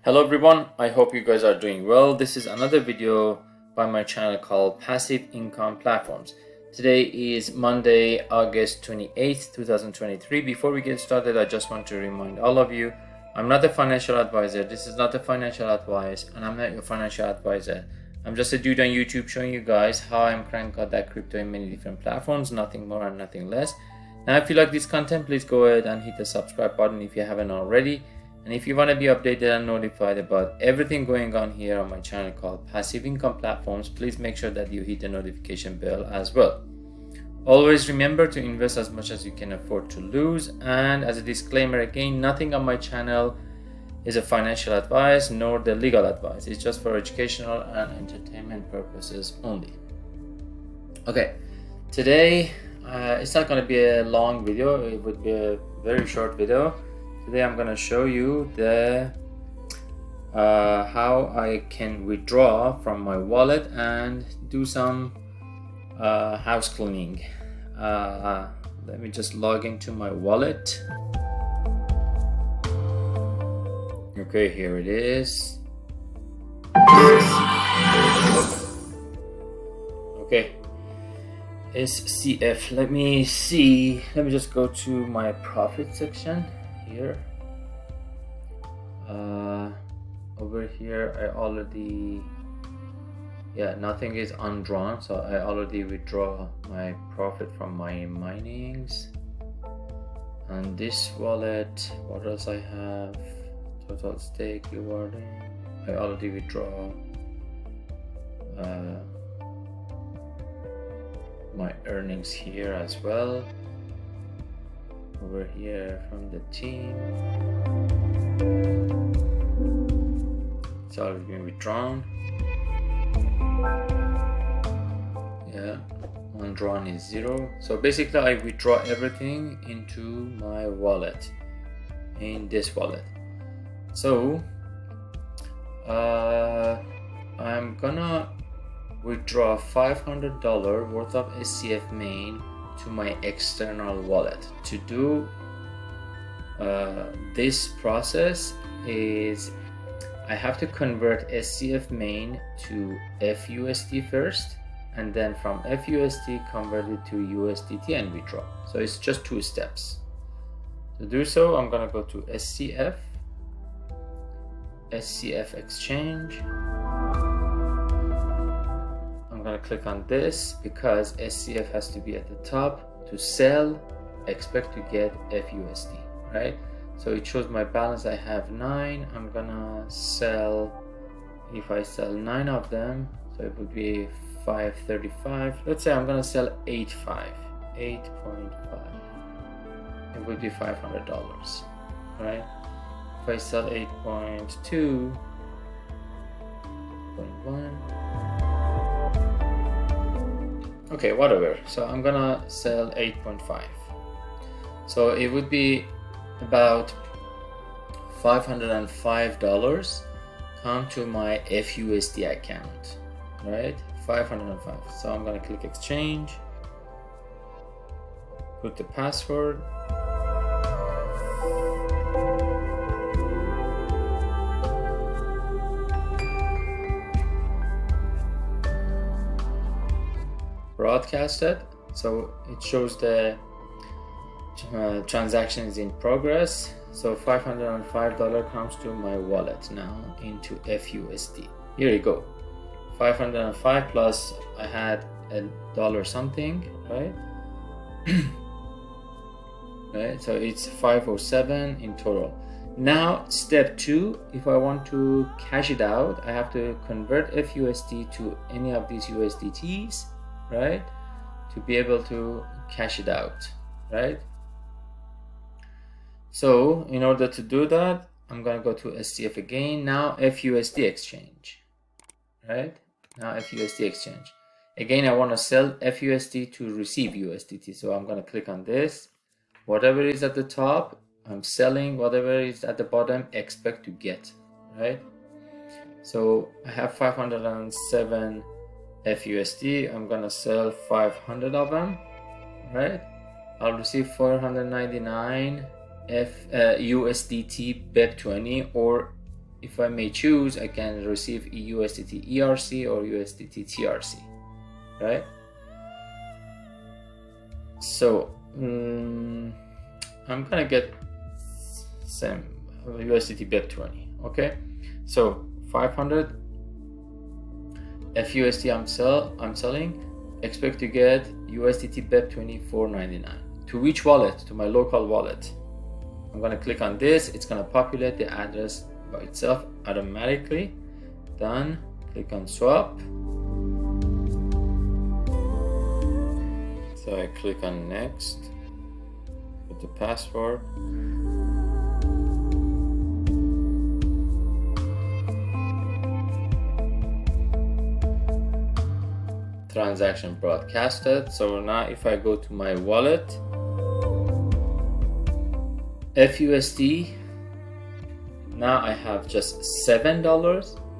Hello everyone, I hope you guys are doing well. This is another video by my channel called Passive Income Platforms. Today is Monday, August 28th, 2023. Before we get started, I just want to remind all of you, I'm not a financial advisor. This is not a financial advice, and I'm not your financial advisor. I'm just a dude on YouTube showing you guys how I'm cranking out that crypto in many different platforms, nothing more and nothing less. Now, if you like this content, please go ahead and hit the subscribe button if you haven't already. And if you want to be updated and notified about everything going on here on my channel called Passive Income Platforms, please make sure that you hit the notification bell as well. Always remember to invest as much as you can afford to lose. And as a disclaimer again, nothing on my channel is a financial advice nor the legal advice. It's just for educational and entertainment purposes only. Okay, today it's not going to be a long video. It would be a very short video. Today I'm going to show you the how I can withdraw from my wallet and do some house cleaning. Let me just log into my wallet. Okay, here it is. Okay, SCF. Let me see. Let me just go to my profit section here. Over here I already, nothing is undrawn, so I already withdraw my profit from my minings. And this wallet, what else I have? Total stake rewarding, I already withdraw my earnings here as well. Over here from the team, it's already been withdrawn. Undrawn is 0. So basically I withdraw everything into my wallet, in this wallet. So I'm gonna withdraw $500 worth of SCF main to my external wallet. To do this process is I have to convert SCF main to FUSD first, and then from FUSD convert it to USDT and withdraw. So it's just 2 steps. To do so, I'm gonna go to SCF exchange. I'm gonna click on this because SCF has to be at the top. To sell, expect to get FUSD, right? So it shows my balance. I have 9. I'm gonna sell, if I sell 9 of them, so it would be 535. Let's say I'm gonna sell 8.5. It would be $500, right? If I sell 8.2, 0.1. Okay, whatever. So I'm gonna sell 8.5. So it would be about $505 come to my FUSD account, right? 505. So I'm gonna click exchange, put the password, broadcast it, so it shows the transaction is in progress. So $505 comes to my wallet now into FUSD. Here you go, 505 plus I had $1 something, right? Right, so it's 507 in total. Now step 2, if I want to cash it out, I have to convert FUSD to any of these USDTs, right, to be able to cash it out, right? So in order to do that, I'm gonna go to SCF again. Now FUSD exchange, right? Now FUSD exchange. Again, I want to sell FUSD to receive USDT. So I'm gonna click on this. Whatever is at the top, I'm selling. Whatever is at the bottom, expect to get, right? So I have 507 FUSD. I'm gonna sell 500 of them, right? I'll receive 499 USDT BEP20 or if I may choose, I can receive USDT ERC or USDT TRC, right? So I'm gonna get some USDT BEP20. Okay, so 500 FUSD I'm selling. Expect to get USDT BEP20 4.99. To which wallet? To my local wallet. I'm gonna click on this. It's gonna populate the address by itself automatically. Done. Click on swap. So I click on next. Put the password. Transaction broadcasted. So now if I go to my wallet, FUSD, now I have just $7,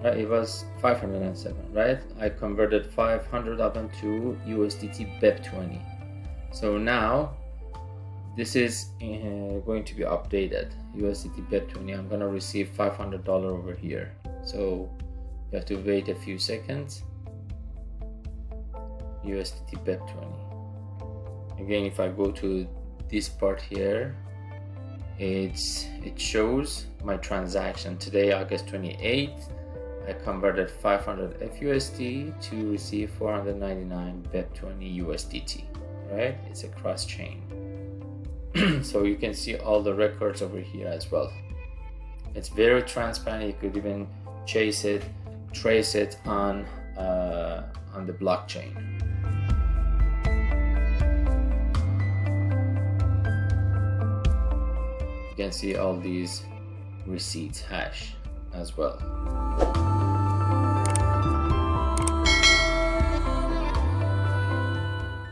right? It was 507, right? I converted 500 of them to USDT BEP20. So now this is going to be updated. USDT BEP20, I'm gonna receive $500 over here. So you have to wait a few seconds. USDT BEP20. Again, if I go to this part here, it shows my transaction. Today, August 28th, I converted 500 FUSD to receive 499 BEP20 USDT, right? It's a cross chain. So you can see all the records over here as well. It's very transparent. You could even trace it on the blockchain. You can see all these receipts hash as well.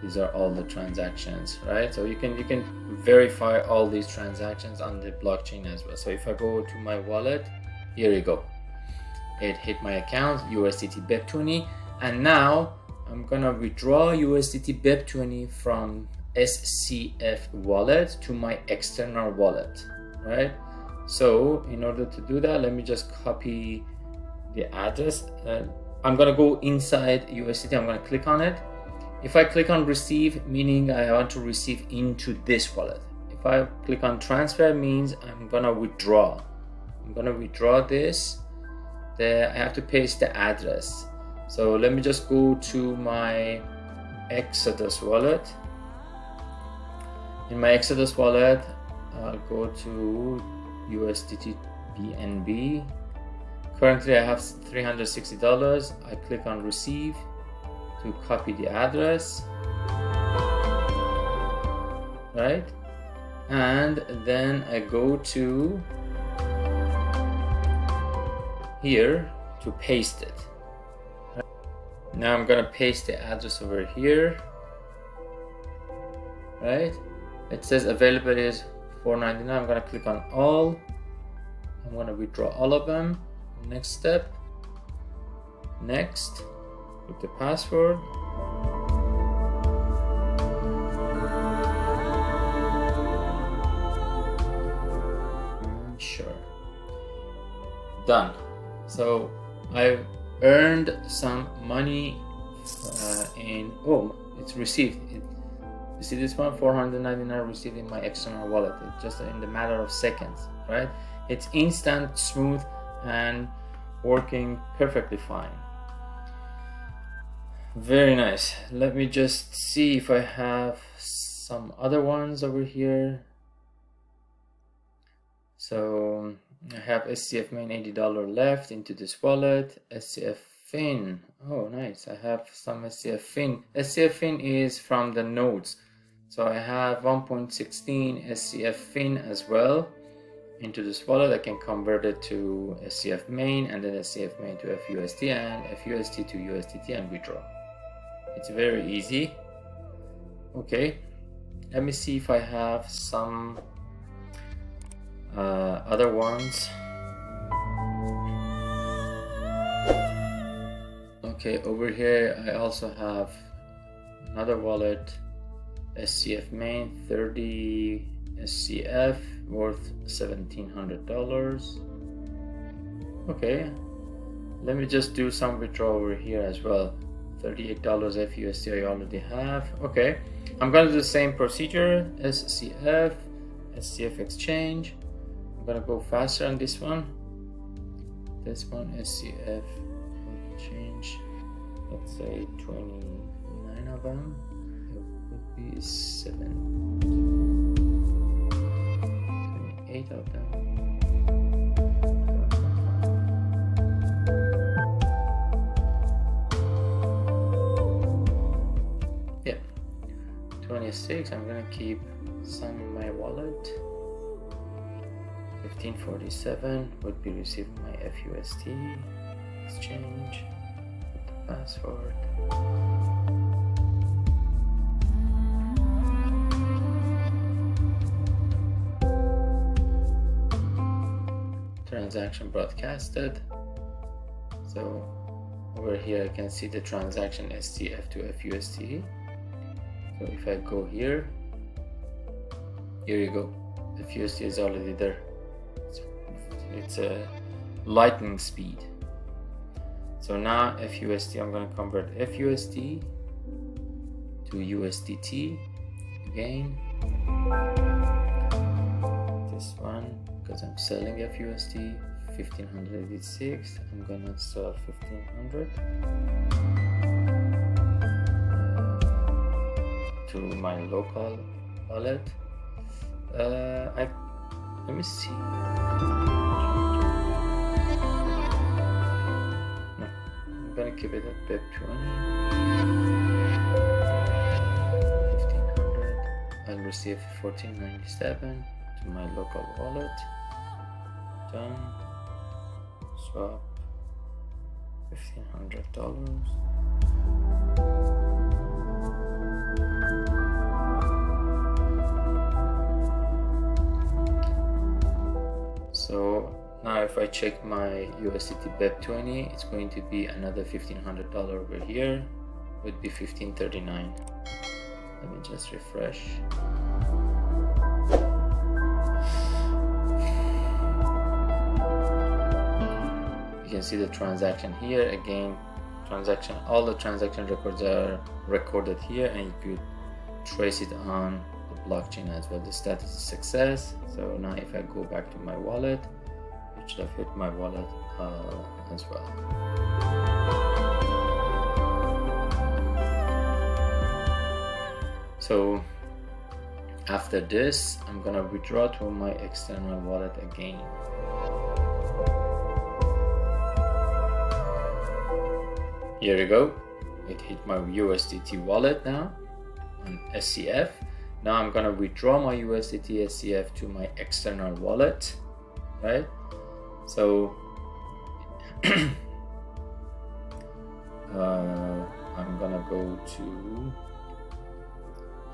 These are all the transactions, right? So you can verify all these transactions on the blockchain as well. So if I go to my wallet, here you go. It hit my account, USDT BEP20, and now I'm gonna withdraw USDT BEP20 from SCF wallet to my external wallet, right? So in order to do that, let me just copy the address. I'm gonna go inside USDT. I'm gonna click on it. If I click on receive, meaning I want to receive into this wallet. If I click on transfer, means I'm gonna withdraw. I'm gonna withdraw this. I have to paste the address. So let me just go to my Exodus wallet. In my Exodus wallet, I'll go to USDT BNB. Currently I have $360. I click on receive to copy the address, right? And then I go to here to paste it. Now I'm gonna paste the address over here, right? It says availability is $4.99. I'm gonna click on all. I'm gonna withdraw all of them. Next step, next, put the password. And sure. Done. So I've earned some money it's received. You see this one, 499 received in my external wallet. It's just in the matter of seconds, right? It's instant, smooth, and working perfectly fine. Very nice. Let me just see if I have some other ones over here. So I have SCF main $80 left into this wallet. SCF fin. Oh, nice. I have some SCF fin. SCF fin is from the nodes. So I have 1.16 SCF fin as well into this wallet. I can convert it to SCF main and then SCF main to FUSD and FUSD to USDT and withdraw. It's very easy. Okay, let me see if I have some other ones. Okay, over here I also have another wallet, SCF main, 30 SCF worth $1,700. Okay, let me just do some withdrawal over here as well. $38 FUSD I already have. Okay, I'm gonna do the same procedure. SCF, SCF exchange. I'm gonna go faster on this one. This one, SCF exchange. Let's say 29 of them. It would be 28 of them. Yeah, 26. I'm gonna keep some in my wallet. 1547 would be receiving my FUSD exchange. Put the password. Transaction broadcasted. So over here I can see the transaction SCF to FUSD. So if I go here you go. The FUSD is already there. It's a lightning speed. So now FUSD, I'm going to convert FUSD to USDT again. This one, because I'm selling FUSD, 1586. I'm going to sell 1500 to my local wallet. Let me see. No, I'm gonna keep it at BEP 20. 1500. I'll receive 1497 to my local wallet. Done. Swap $1,500. So now if I check my USDT BEP 20, it's going to be another $1,500 over here, would be 1539. Let me just refresh. You can see the transaction here again. All the transaction records are recorded here, and you could trace it on blockchain as well. The status is success. So now if I go back to my wallet, it should have hit my wallet as well. So after this, I'm gonna withdraw to my external wallet again. Here we go. It hit my USDT wallet now on SCF. Now I'm gonna withdraw my USDT SCF to my external wallet, right? So I'm gonna go to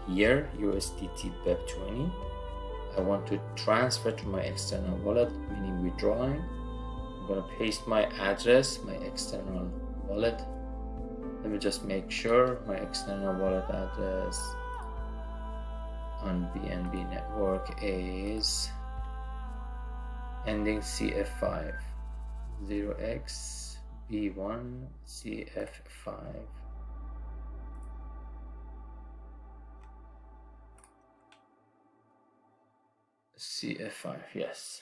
here, USDT BEP 20. I want to transfer to my external wallet, meaning withdrawing. I'm gonna paste my address, my external wallet. Let me just make sure my external wallet address on BNB network is ending CF5 0xB1 CF5. CF5, yes.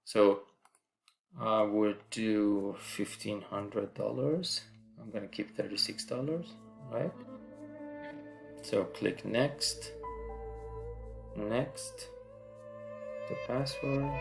So I would do $1,500. I'm gonna keep $36, right? So click next, the password.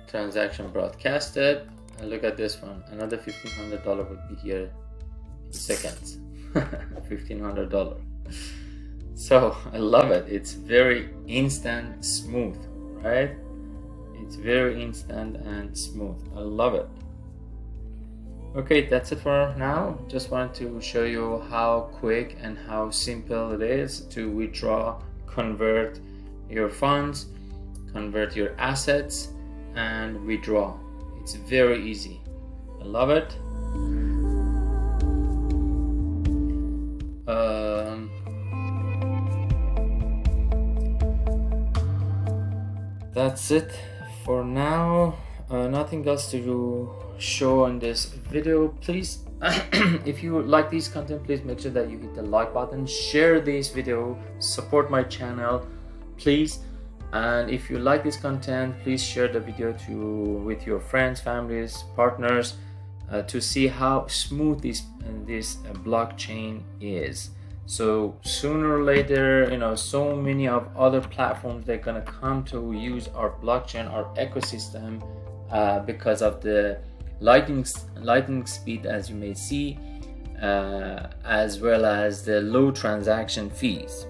Transaction broadcasted, and look at this one, another $1,500 would be here in seconds. $1,500. So I love it. It's very instant, smooth, right? It's very instant and smooth. I love it. Okay, that's it for now. Just wanted to show you how quick and how simple it is to withdraw, convert your funds, convert your assets, and withdraw. It's very easy. I love it. That's it for now. Nothing else to show in this video. Please, if you like this content, please make sure that you hit the like button, share this video, support my channel, please. And if you like this content, please share the video with your friends, families, partners, to see how smooth this blockchain is. So sooner or later, so many of other platforms, they're gonna come to use our blockchain, our ecosystem, because of the lightning speed, as you may see, as well as the low transaction fees.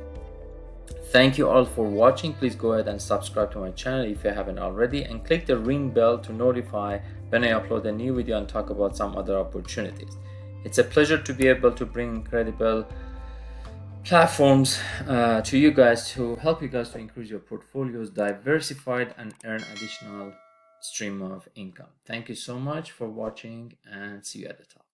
Thank you all for watching. Please go ahead and subscribe to my channel if you haven't already, and click the ring bell to notify when I upload a new video and talk about some other opportunities. It's a pleasure to be able to bring incredible platforms to you guys, to help you guys to increase your portfolios, diversified, and earn additional stream of income. Thank you so much for watching, and see you at the top.